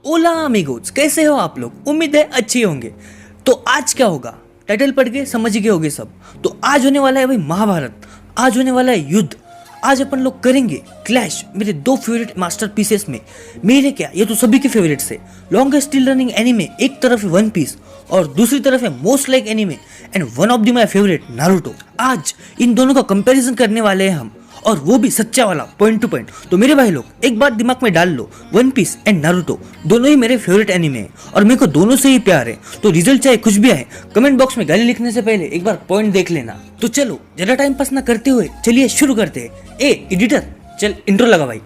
ओला amigos, कैसे हो आप लोग? उम्मीद है अच्छे होंगे। तो आज क्या होगा, टाइटल पढ़ के समझ गए होगे सब। तो आज होने वाला है भाई महाभारत, आज होने वाला है युद्ध। आज अपन लोग करेंगे क्लैश मेरे दो फेवरेट मास्टरपीसेस में। मेरे क्या, ये तो सभी के फेवरेट है। लॉन्गेस्ट स्टिल रनिंग एनीमे एक तरफ है वन पीस और दूसरी तरफ है most like anime and one of the my favourite Naruto. आज इन दोनों का कंपैरिजन करने वाले हैं हम, और वो भी सच्चा वाला, पॉइंट टू पॉइंट। तो मेरे भाई लोग एक बात दिमाग में डाल लो, वन पीस एंड नारुतो दोनों ही मेरे फेवरेट एनिमे हैं और मेरे को दोनों से ही प्यार है। तो रिजल्ट चाहे कुछ भी आए, कमेंट बॉक्स में गाली लिखने से पहले एक बार पॉइंट देख लेना। तो चलो ज्यादा टाइम पास ना करते हुए चलिए शुरू करते हैं। ए एडिटर, चल इंट्रो लगा भाई।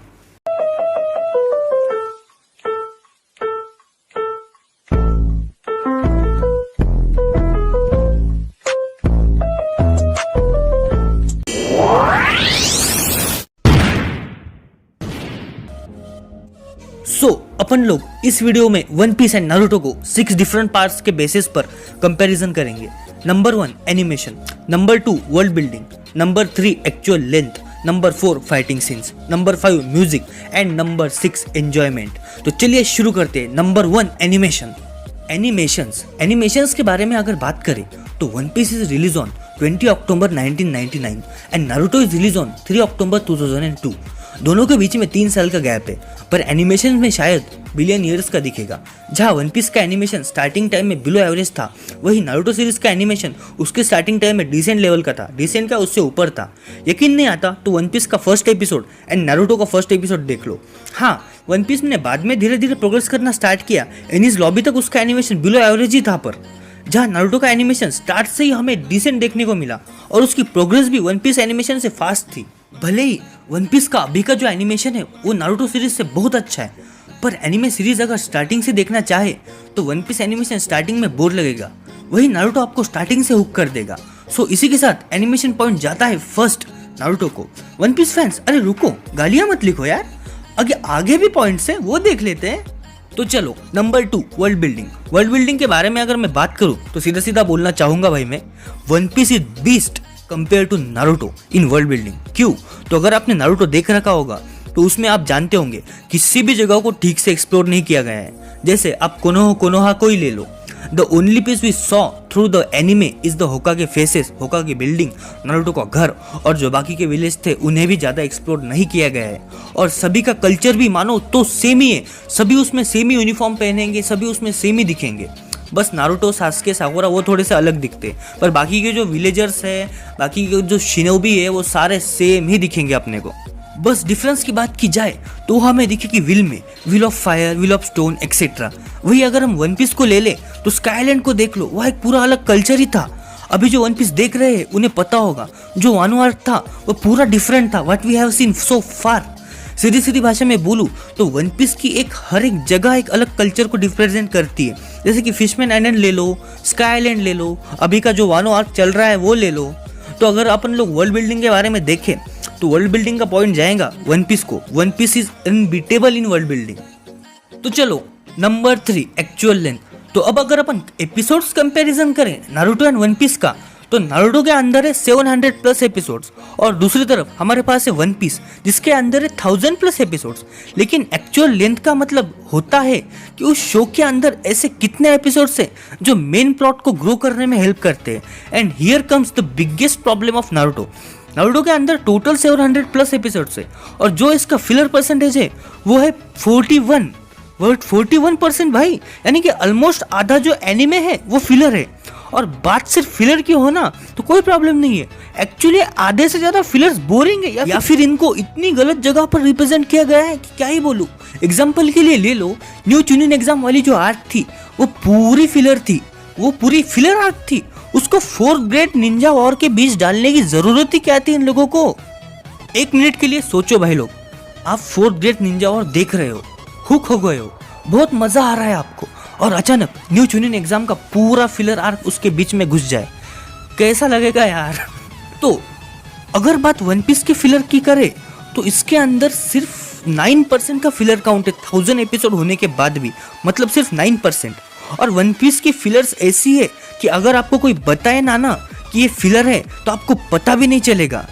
अपन लोग इस वीडियो में वन पीस एंड नारुतो को 6 डिफरेंट पार्ट्स के बेसिस पर कंपैरिजन करेंगे। Number 1 animation, number 2 world building, number 3 actual length, number 4 fighting scenes, number 5 music and number 6 enjoyment. तो चलिए शुरू करते हैं। Number 1 animation. एनिमेशंस के बारे में अगर बात करें तो One piece is release on 20 October 1999 and Naruto is release on 3 October 2002। दोनों के बीच में 3 साल का गैप है, पर एनिमेशन में शायद बिलियन ईयर्स का दिखेगा। जहां वन पीस का एनिमेशन स्टार्टिंग टाइम में बिलो एवरेज था, वही नारुतो सीरीज का एनिमेशन उसके स्टार्टिंग टाइम में डिसेंट लेवल का था, डिसेंट का उससे ऊपर था। यकीन नहीं आता तो वन पीस का फर्स्ट एपिसोड एंड नारुतो का फर्स्ट एपिसोड देख लो। हाँ, वन पीस ने बाद में धीरे धीरे प्रोग्रेस करना स्टार्ट किया, एनीज लॉबी तक उसका एनिमेशन बिलो एवरेज ही था, पर जहाँ नारुतो का एनिमेशन स्टार्ट से ही हमें डिसेंट देखने को मिला और उसकी प्रोग्रेस भी वन पीस एनिमेशन से फास्ट थी। भले ही वन पीस का अभी का जो एनिमेशन है वो नारुतो सीरीज से बहुत अच्छा है, पर एनिमे सीरीज अगर स्टार्टिंग से देखना चाहे तो वन पीस एनिमेशन स्टार्टिंग में बोर लगेगा, वही नारुतो आपको स्टार्टिंग से हुक कर देगा। सो इसी के साथ एनिमेशन पॉइंट जाता है फर्स्ट नारुतो को। वन पीस फैंस, अरे रुको, गालियां मत लिखो यार, आगे भी पॉइंट्स है वो देख लेते हैं। तो चलो नंबर 2 वर्ल्ड बिल्डिंग के बारे में अगर मैं बात करूं तो सीधा सीधा बोलना चाहूंगा भाई मैं, One piece is beast compare to Naruto in world building. क्यों? तो अगर आपने नारुतो देख रखा होगा तो उसमें आप जानते होंगे किसी भी जगह को ठीक से एक्सप्लोर नहीं किया गया है। जैसे आप कोनोहा को ही ले लो, the only piece we saw through the anime is the Hokage faces, Hokage building, Naruto का घर, और जो बाकी के विलेज थे उन्हें भी ज्यादा एक्सप्लोर नहीं किया गया है। और सभी का कल्चर भी मानो तो सेम ही है, सभी उसमें सेम ही यूनिफॉर्म पहनेंगे, सभी उसमें सेम ही दिखेंगे। बस नारुतो, सास्के, साकुरा वो थोड़े से अलग दिखते, पर बाकी के जो विलेजर्स है, बाकी के जो शिनोबी है, वो सारे सेम ही दिखेंगे अपने को। बस डिफरेंस की बात की जाए तो हमें दिखेगी विल में, will of fire, will of stone etcetera. वही अगर हम वन पीस को ले ले तो स्काई आइलैंड को देख लो, वह एक पूरा अलग कल्चर ही था। अभी जो वन पीस देख रहे हैं उन्हें पता होगा जो वानो आर्क था वो पूरा डिफरेंट था, व्हाट वी हैव सीन सो फार। सीधी भाषा में बोलूं तो वन पीस की हर एक जगह एक अलग कल्चर को रिप्रेजेंट करती है। जैसे कि फिशमैन आइलैंड ले लो, स्काई आइलैंड ले लो, अभी का जो वानो आर्क चल रहा है वो ले लो। तो अगर अपन लोग वर्ल्ड बिल्डिंग के बारे में देखें तो वर्ल्ड बिल्डिंग का पॉइंट जाएगा वन पीस को। One piece is unbeatable in world building. तो चलो नंबर 3 एक्चुअल लेंथ। तो अब अगर अपन एपिसोड्स कंपैरिजन करें नारुतो एंड वन पीस का, तो नारुतो के अंदर है 700 प्लस एपिसोड्स और दूसरी तरफ हमारे पास है वन पीस जिसके अंदर है 1000 प्लस एपिसोड्स। लेकिन एक्चुअल लेंथ का मतलब होता है कि उस शो के अंदर ऐसे कितने एपिसोड्स हैं जो मेन प्लॉट को ग्रो करने में हेल्प करते हैं। And here comes the biggest problem of Naruto के अंदर टोटल 700 प्लस एपिसोड्स है और जो इसका फिलर परसेंटेज है वो है 41% भाई, यानी कि ऑलमोस्ट आधा जो एनिमे है वो फिलर है। और बात सिर्फ फिलर की हो ना तो कोई प्रॉब्लम नहीं है, एक्चुअली आधे से ज्यादा फिलर्स बोरिंग है या फिर इनको इतनी गलत जगह पर रिप्रेजेंट किया गया है कि क्या ही बोलूं। एग्जाम्पल के लिए ले लो, न्यू चुनिन एग्जाम वाली जो आर्क थी वो पूरी फिलर थी, वो पूरी फिलर आर्क थी। उसको 4th ग्रेड निंजा वॉर के बीच डालने की जरूरत ही क्या थी इन लोगों को? एक मिनट के लिए सोचो भाई लोग, आप 4th ग्रेड निंजा वॉर देख रहे हो, हुक हो गए हो, बहुत मजा आ रहा है आपको, और अचानक न्यू चुनिन एग्जाम का पूरा फिलर आर्क उसके बीच में घुस जाए, कैसा लगेगा यार? तो अगर बात वन पीस के फिलर की करे तो इसके अंदर सिर्फ 9% का फिलर काउंट है 1000 एपिसोड होने के बाद भी, मतलब सिर्फ 9%। और वन पीस की फिलर्स ऐसी है कि अगर आपको कोई बताए ना कि ये फिलर है तो आपको पता भी नहीं चलेगा।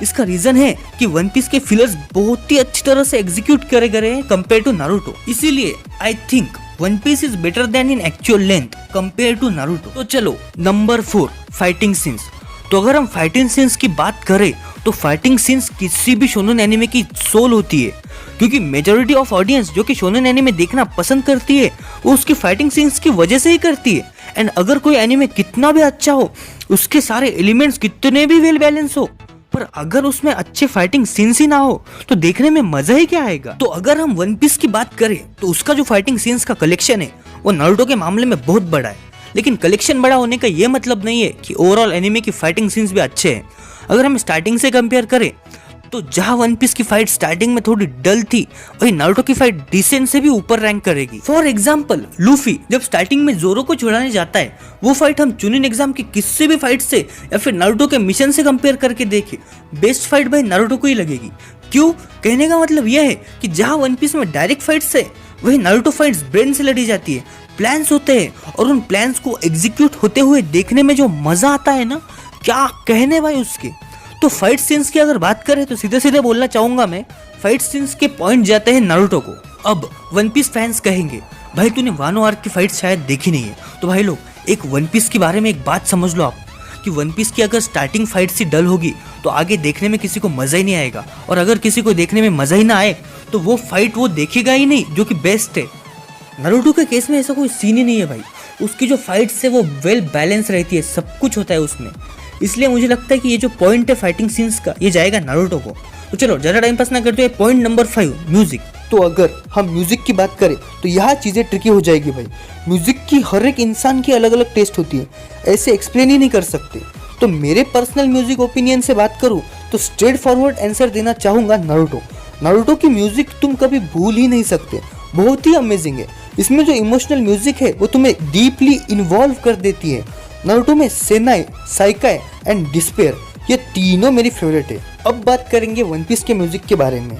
इसका रीजन है कि वन पीस के फिलर्स बहुत ही अच्छी तरह से एग्जीक्यूट करे गए हैं कंपेयर टू नारुतो। इसीलिए I think one piece is better than in actual length compare to Naruto. तो चलो नंबर 4 फाइटिंग सीन्स। तो अगर हम फाइटिंग सीन्स की बात करें तो फाइटिंग सीन्स किसी भी शोनेन एनिमे की सोल होती है, क्योंकि मेजॉरिटी ऑफ ऑडियंस जो कि शोनेन एनिमे देखना पसंद करती है वो उसकी फाइटिंग सीन्स की वजह से ही करती है। एंड अगर कोई एनिमे कितना भी अच्छा हो, उसके सारे एलिमेंट्स कितने भी वेल बैलेंस हो, पर अगर उसमें अच्छे फाइटिंग सीन्स ही ना हो तो देखने में मजा ही क्या आएगा। तो अगर हम वन पीस की बात करें तो उसका जो फाइटिंग सीन्स का कलेक्शन है वो नारुतो के मामले में बहुत बड़ा है, लेकिन कलेक्शन बड़ा होने का ये मतलब नहीं है कि ओवरऑल एनिमे की फाइटिंग सीन्स भी अच्छे हैं। अगर हम स्टार्टिंग से कंपेयर करें तो जहां वन पीस की फाइट स्टार्टिंग में थोड़ी डल थी, वही नारुतो की फाइट डिसेंट से भी ऊपर रैंक करेगी। फॉर एग्जांपल लूफी जब स्टार्टिंग में जोरो को छुड़ाने जाता है, वो फाइट हम चुनिन एग्जाम की किसी भी फाइट से या फिर नारुतो के मिशन से कंपेयर करके देखें, बेस्ट फाइट भाई नारुतो को ही लगेगी। क्यों? कहने का मतलब यह है कि जहां वन पीस में डायरेक्ट फाइट्स है, वही नारुतो फाइट्स ब्रेन से लड़ी जाती है, प्लान्स होते हैं और उन प्लान्स को एग्जीक्यूट होते हुए देखने में जो मजा आता है ना, क्या कहने भाई उसके। तो फाइट सीन्स की अगर बात करें तो सीधे सीधे बोलना चाहूंगा मैं, फाइट सीन्स के पॉइंट जाते हैं नारुतो को। अब वन पीस फैंस कहेंगे भाई तूने वानो आर्क की फाइट शायद देखी नहीं है। तो भाई लोग एक वन पीस के बारे में एक बात समझ लो आप, कि वन पीस की अगर स्टार्टिंग फाइट सी डल होगी तो आगे देखने में किसी को मजा ही नहीं आएगा, और अगर किसी को देखने में मजा ही ना आए तो वो फाइट वो देखेगा ही नहीं जो कि बेस्ट है। नारुतो के केस में ऐसा कोई सीन ही नहीं है भाई, उसकी जो फाइट्स है वो वेल बैलेंस रहती है, सब कुछ होता है उसमें। इसलिए मुझे लगता है कि ये जो पॉइंट है फाइटिंग सीन्स का, ये जाएगा नारुतो को। तो चलो ज़्यादा टाइम पास ना करते हुए पॉइंट नंबर 5 म्यूजिक। तो अगर हम म्यूजिक की बात करें तो यहाँ चीज़ें ट्रिकी हो जाएगी भाई। म्यूजिक की हर एक इंसान की अलग अलग टेस्ट होती है, ऐसे एक्सप्लेन ही नहीं कर सकते। तो मेरे पर्सनल म्यूजिक ओपिनियन से बात करूँ तो स्ट्रेट फॉरवर्ड आंसर देना चाहूँगा नारुतो। नारुतो की म्यूजिक तुम कभी भूल ही नहीं सकते, बहुत ही अमेजिंग है। इसमें जो इमोशनल म्यूजिक है वो तुम्हें डीपली इन्वॉल्व कर देती है। नारुतो में सेनाई, साइकाई एंड डिस्पेयर, ये तीनों मेरी फेवरेट है। अब बात करेंगे वन पीस के म्यूजिक के बारे में।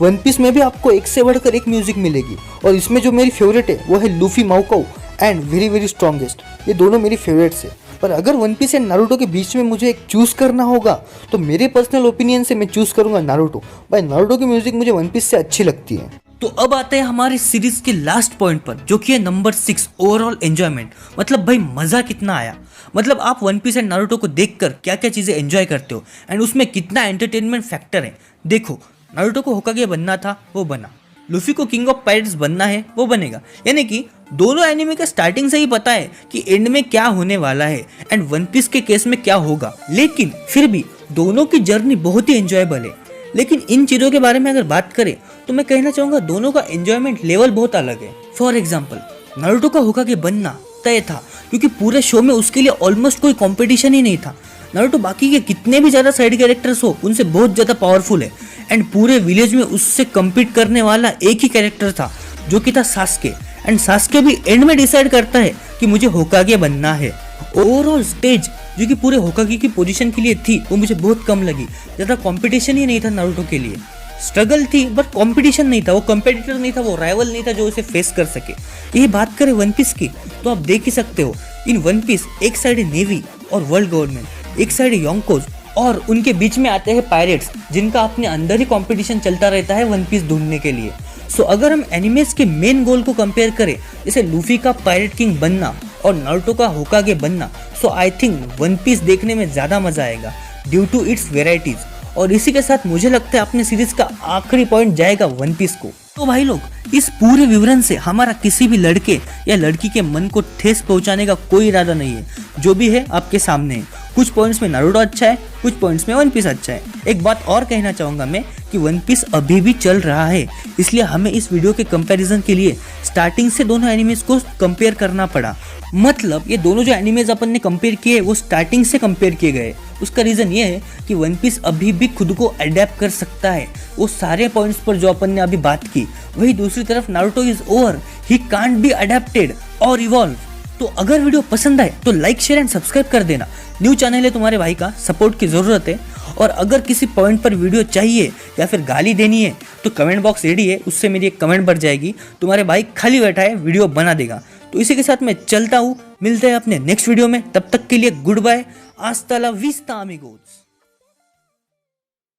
वन पीस में भी आपको एक से बढ़कर एक म्यूजिक मिलेगी, और इसमें जो मेरी फेवरेट है वो है लूफी माओकाओ एंड वेरी वेरी स्ट्रॉन्गेस्ट। ये दोनों मेरी फेवरेट्स है। पर अगर वन पीस एंड नारुतो के बीच में मुझे एक चूज करना होगा तो मेरे पर्सनल ओपिनियन से मैं चूज करूंगा नारुतो। भाई नारुतो की म्यूजिक मुझे वन पीस से अच्छी लगती है। तो अब आते हैं हमारी सीरीज के लास्ट पॉइंट पर, जो कि है नंबर 6 ओवरऑल एंजॉयमेंट। मतलब भाई मजा कितना आया, मतलब आप वन पीस एंड नारुतो को देखकर क्या क्या चीजें एंजॉय करते हो एंड उसमें कितना एंटरटेनमेंट फैक्टर है। देखो नारुतो को होकागे बनना था, वो बना। लूफी को किंग ऑफ पायरेट्स बनना है, वो बनेगा। यानी कि दोनों एनिमे का स्टार्टिंग से ही पता है कि एंड में क्या होने वाला है एंड वन पीस के केस में क्या होगा, लेकिन फिर भी दोनों की जर्नी बहुत ही एंजॉयबल है। लेकिन इन चीज़ों के बारे में अगर बात करें तो मैं कहना चाहूँगा दोनों का एंजॉयमेंट लेवल बहुत अलग है। फॉर एग्जाम्पल नारुतो का होकागे बनना तय था, क्योंकि पूरे शो में उसके लिए ऑलमोस्ट कोई कंपटीशन ही नहीं था। नारुतो बाकी के कितने भी ज़्यादा साइड कैरेक्टर्स हो उनसे बहुत ज़्यादा पावरफुल है, एंड पूरे विलेज में उससे कम्पीट करने वाला एक ही कैरेक्टर था जो कि था सास्के। एंड सास्के भी एंड में डिसाइड करता है कि मुझे होकागे बनना है। ओवरऑल स्टेज जो कि पूरे होकागे की पोजीशन के लिए थी वो मुझे बहुत कम लगी, ज़्यादा कंपटीशन ही नहीं था नारुतो के लिए। स्ट्रगल थी बट कंपटीशन नहीं था, वो कंपेटिटर नहीं था, वो राइवल नहीं था जो उसे फेस कर सके। यही बात करें वन पीस की तो आप देख ही सकते हो, इन वन पीस एक साइड है नेवी और वर्ल्ड गवर्नमेंट, एक साइड है योंकोज, और उनके बीच में आते हैं पायरेट्स जिनका अपने अंदर ही कंपटीशन चलता रहता है वन पीस ढूंढने के लिए। सो अगर हम एनिमेस के मेन गोल को कंपेयर करें, जैसे लूफी का पायरेट किंग बनना और नारुतो का होकागे बनना, सो आई थिंक वन पीस देखने में ज़्यादा मजा आएगा ड्यू टू इट्स वेराइटीज। और इसी के साथ मुझे लगता है अपने सीरीज का आखिरी पॉइंट जाएगा वन पीस को। तो भाई लोग इस पूरे विवरण से हमारा किसी भी लड़के या लड़की के मन को ठेस पहुंचाने का कोई इरादा नहीं है, जो भी है आपके सामने है। कुछ पॉइंट्स में नारुतो अच्छा है, कुछ पॉइंट्स में वन पीस अच्छा है। एक बात और कहना चाहूँगा मैं कि वन पीस अभी भी चल रहा है, इसलिए हमें इस वीडियो के कंपैरिजन के लिए स्टार्टिंग से दोनों एनिमेज को कंपेयर करना पड़ा। मतलब ये दोनों जो एनिमेज अपन ने कंपेयर किए वो स्टार्टिंग से कंपेयर किए गए। उसका रीज़न ये है कि वन पीस अभी भी खुद को अडेप्ट कर सकता है वो सारे पॉइंट्स पर जो अपन ने अभी बात की। वही दूसरी तरफ Naruto is over, he can't be adapted और इवॉल्व। तो अगर वीडियो पसंद आए तो लाइक शेयर एंड सब्सक्राइब कर देना। न्यू चैनल है तुम्हारे भाई का, सपोर्ट की ज़रूरत है। और अगर किसी पॉइंट पर वीडियो चाहिए या फिर गाली देनी है तो कमेंट बॉक्स रेडी है, उससे मेरी एक कमेंट बढ़ जाएगी, तुम्हारे भाई खाली बैठा है वीडियो बना देगा। तो इसी के साथ मैं चलता हूँ, मिलते हैं अपने नेक्स्ट वीडियो में, तब तक के लिए गुड बाय, आस्ता ला विस्ता अमिगोस।